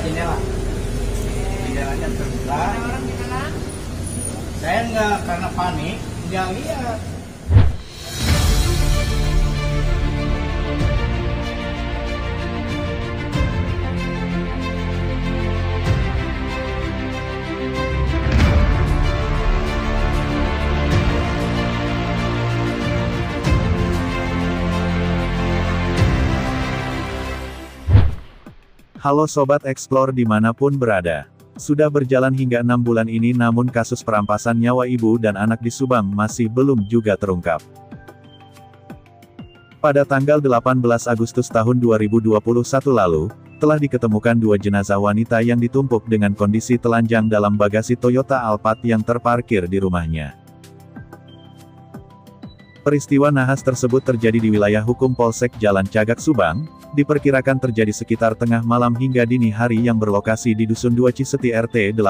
jendela. Jendelanya terbuka. Ada orang di dalam? Saya nggak, karena panik, nggak lihat. Halo Sobat Explore dimanapun berada. Sudah berjalan hingga 6 bulan ini namun kasus perampasan nyawa ibu dan anak di Subang masih belum juga terungkap. Pada tanggal 18 Agustus tahun 2021 lalu, telah diketemukan 2 jenazah wanita yang ditumpuk dengan kondisi telanjang dalam bagasi Toyota Alphard yang terparkir di rumahnya. Peristiwa nahas tersebut terjadi di wilayah hukum Polsek Jalan Cagak Subang, diperkirakan terjadi sekitar tengah malam hingga dini hari yang berlokasi di Dusun 2 Ciseti RT 18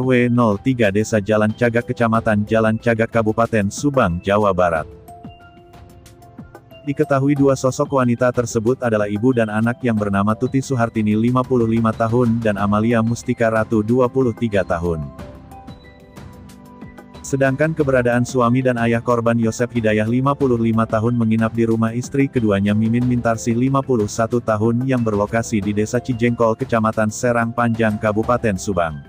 RW 03 Desa Jalan Cagak Kecamatan Jalan Cagak Kabupaten Subang, Jawa Barat. Diketahui 2 sosok wanita tersebut adalah ibu dan anak yang bernama Tuti Suhartini 55 tahun dan Amalia Mustika Ratu 23 tahun. Sedangkan keberadaan suami dan ayah korban Yosep Hidayah 55 tahun menginap di rumah istri keduanya Mimin Mintarsih 51 tahun yang berlokasi di Desa Cijengkol Kecamatan Serang Panjang Kabupaten Subang.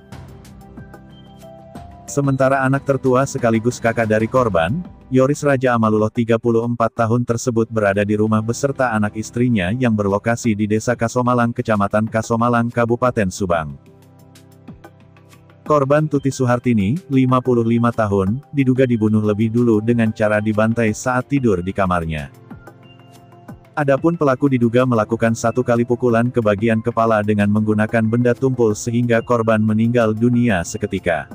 Sementara anak tertua sekaligus kakak dari korban, Yoris Raja Amalullah 34 tahun tersebut berada di rumah beserta anak istrinya yang berlokasi di Desa Kasomalang Kecamatan Kasomalang Kabupaten Subang. Korban Tuti Suhartini, 55 tahun, diduga dibunuh lebih dulu dengan cara dibantai saat tidur di kamarnya. Adapun pelaku diduga melakukan 1 kali pukulan ke bagian kepala dengan menggunakan benda tumpul sehingga korban meninggal dunia seketika.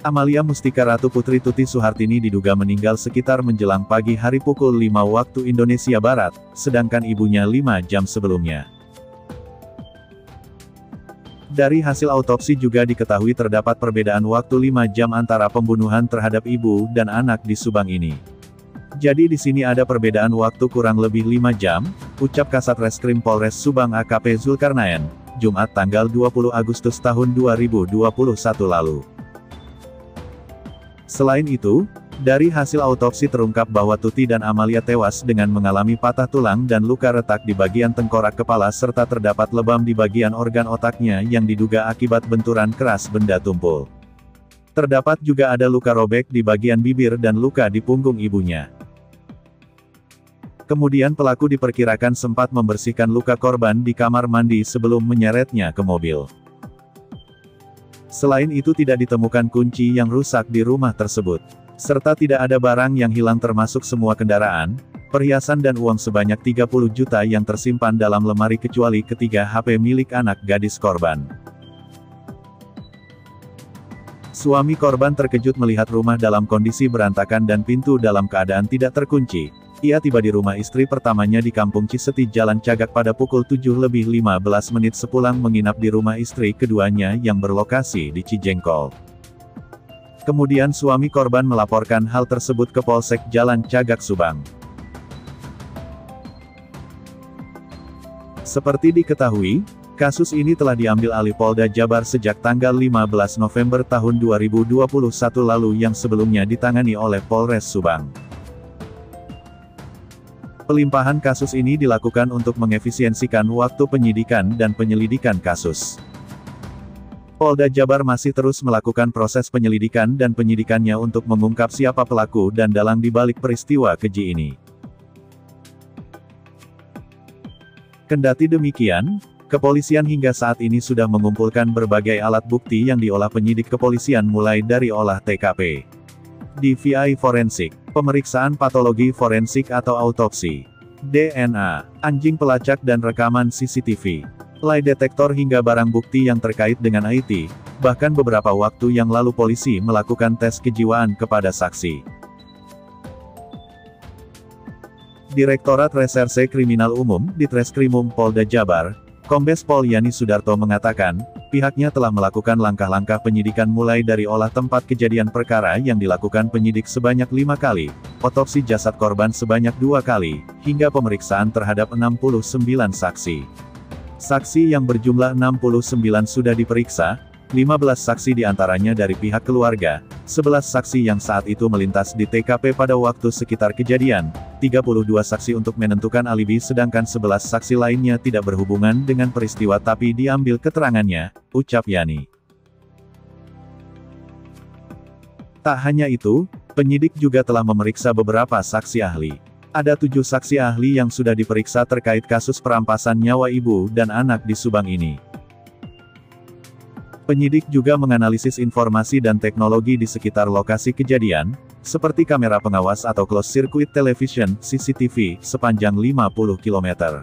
Amalia Mustika Ratu Putri Tuti Suhartini diduga meninggal sekitar menjelang pagi hari pukul 5 waktu Indonesia Barat, sedangkan ibunya 5 jam sebelumnya. Dari hasil autopsi juga diketahui terdapat perbedaan waktu 5 jam antara pembunuhan terhadap ibu dan anak di Subang ini. Jadi di sini ada perbedaan waktu kurang lebih 5 jam, ucap Kasat Reskrim Polres Subang AKP Zulkarnaen, Jumat tanggal 20 Agustus tahun 2021 lalu. Selain itu, dari hasil autopsi terungkap bahwa Tuti dan Amalia tewas dengan mengalami patah tulang dan luka retak di bagian tengkorak kepala serta terdapat lebam di bagian organ otaknya yang diduga akibat benturan keras benda tumpul. Terdapat juga ada luka robek di bagian bibir dan luka di punggung ibunya. Kemudian pelaku diperkirakan sempat membersihkan luka korban di kamar mandi sebelum menyeretnya ke mobil. Selain itu tidak ditemukan kunci yang rusak di rumah tersebut. Serta tidak ada barang yang hilang termasuk semua kendaraan, perhiasan dan uang sebanyak 30 juta yang tersimpan dalam lemari kecuali ketiga HP milik anak gadis korban. Suami korban terkejut melihat rumah dalam kondisi berantakan dan pintu dalam keadaan tidak terkunci. Ia tiba di rumah istri pertamanya di Kampung Ciseti Jalan Cagak pada pukul 7:15 sepulang menginap di rumah istri keduanya yang berlokasi di Cijengkol. Kemudian suami korban melaporkan hal tersebut ke Polsek Jalan Cagak Subang. Seperti diketahui, kasus ini telah diambil alih Polda Jabar sejak tanggal 15 November tahun 2021 lalu yang sebelumnya ditangani oleh Polres Subang. Pelimpahan kasus ini dilakukan untuk mengefisiensikan waktu penyidikan dan penyelidikan kasus. Polda Jabar masih terus melakukan proses penyelidikan dan penyidikannya untuk mengungkap siapa pelaku dan dalang di balik peristiwa keji ini. Kendati demikian, kepolisian hingga saat ini sudah mengumpulkan berbagai alat bukti yang diolah penyidik kepolisian mulai dari olah TKP, DVI forensik, pemeriksaan patologi forensik atau autopsi, DNA, anjing pelacak dan rekaman CCTV. Lie detektor hingga barang bukti yang terkait dengan IT, bahkan beberapa waktu yang lalu polisi melakukan tes kejiwaan kepada saksi. Direktorat Reserse Kriminal Umum, Ditreskrimum Polda Jabar, Kombes Pol Yani Sudarto mengatakan, pihaknya telah melakukan langkah-langkah penyidikan mulai dari olah tempat kejadian perkara yang dilakukan penyidik sebanyak 5 kali, otopsi jasad korban sebanyak 2 kali, hingga pemeriksaan terhadap 69 saksi. Saksi yang berjumlah 69 sudah diperiksa, 15 saksi diantaranya dari pihak keluarga, 11 saksi yang saat itu melintas di TKP pada waktu sekitar kejadian, 32 saksi untuk menentukan alibi sedangkan 11 saksi lainnya tidak berhubungan dengan peristiwa tapi diambil keterangannya, ucap Yani. Tak hanya itu, penyidik juga telah memeriksa beberapa saksi ahli. Ada 7 saksi ahli yang sudah diperiksa terkait kasus perampasan nyawa ibu dan anak di Subang ini. Penyidik juga menganalisis informasi dan teknologi di sekitar lokasi kejadian, seperti kamera pengawas atau closed circuit television (CCTV) sepanjang 50 km.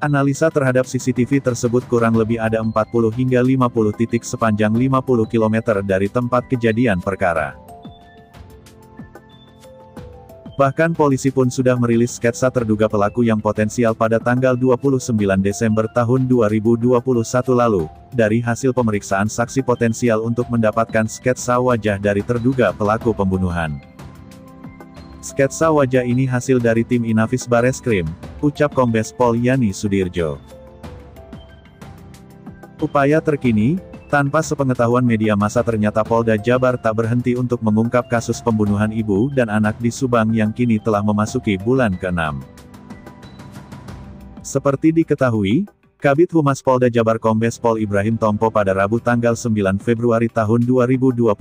Analisa terhadap CCTV tersebut kurang lebih ada 40 hingga 50 titik sepanjang 50 km dari tempat kejadian perkara. Bahkan polisi pun sudah merilis sketsa terduga pelaku yang potensial pada tanggal 29 Desember tahun 2021 lalu, dari hasil pemeriksaan saksi potensial untuk mendapatkan sketsa wajah dari terduga pelaku pembunuhan. Sketsa wajah ini hasil dari tim Inafis Bareskrim, ucap Kombes Pol Yani Sudirjo. Upaya terkini, tanpa sepengetahuan media massa ternyata Polda Jabar tak berhenti untuk mengungkap kasus pembunuhan ibu dan anak di Subang yang kini telah memasuki bulan ke-6. Seperti diketahui, Kabid Humas Polda Jabar Kombes Pol Ibrahim Tompo pada Rabu tanggal 9 Februari tahun 2022,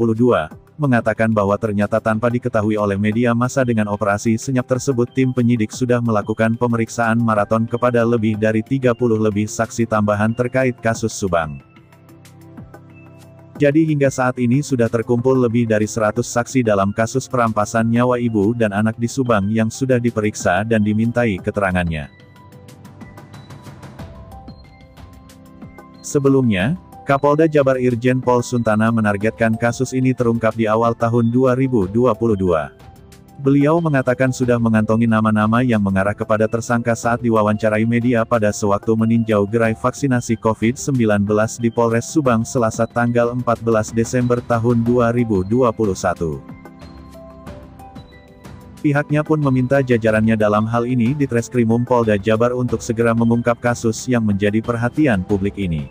mengatakan bahwa ternyata tanpa diketahui oleh media massa dengan operasi senyap tersebut tim penyidik sudah melakukan pemeriksaan maraton kepada lebih dari 30 lebih saksi tambahan terkait kasus Subang. Jadi hingga saat ini sudah terkumpul lebih dari 100 saksi dalam kasus perampasan nyawa ibu dan anak di Subang yang sudah diperiksa dan dimintai keterangannya. Sebelumnya, Kapolda Jabar Irjen Pol Suntana menargetkan kasus ini terungkap di awal tahun 2022. Beliau mengatakan sudah mengantongi nama-nama yang mengarah kepada tersangka saat diwawancarai media pada sewaktu meninjau gerai vaksinasi COVID-19 di Polres Subang Selasa tanggal 14 Desember tahun 2021. Pihaknya pun meminta jajarannya dalam hal ini di Treskrimum Polda Jabar untuk segera mengungkap kasus yang menjadi perhatian publik ini.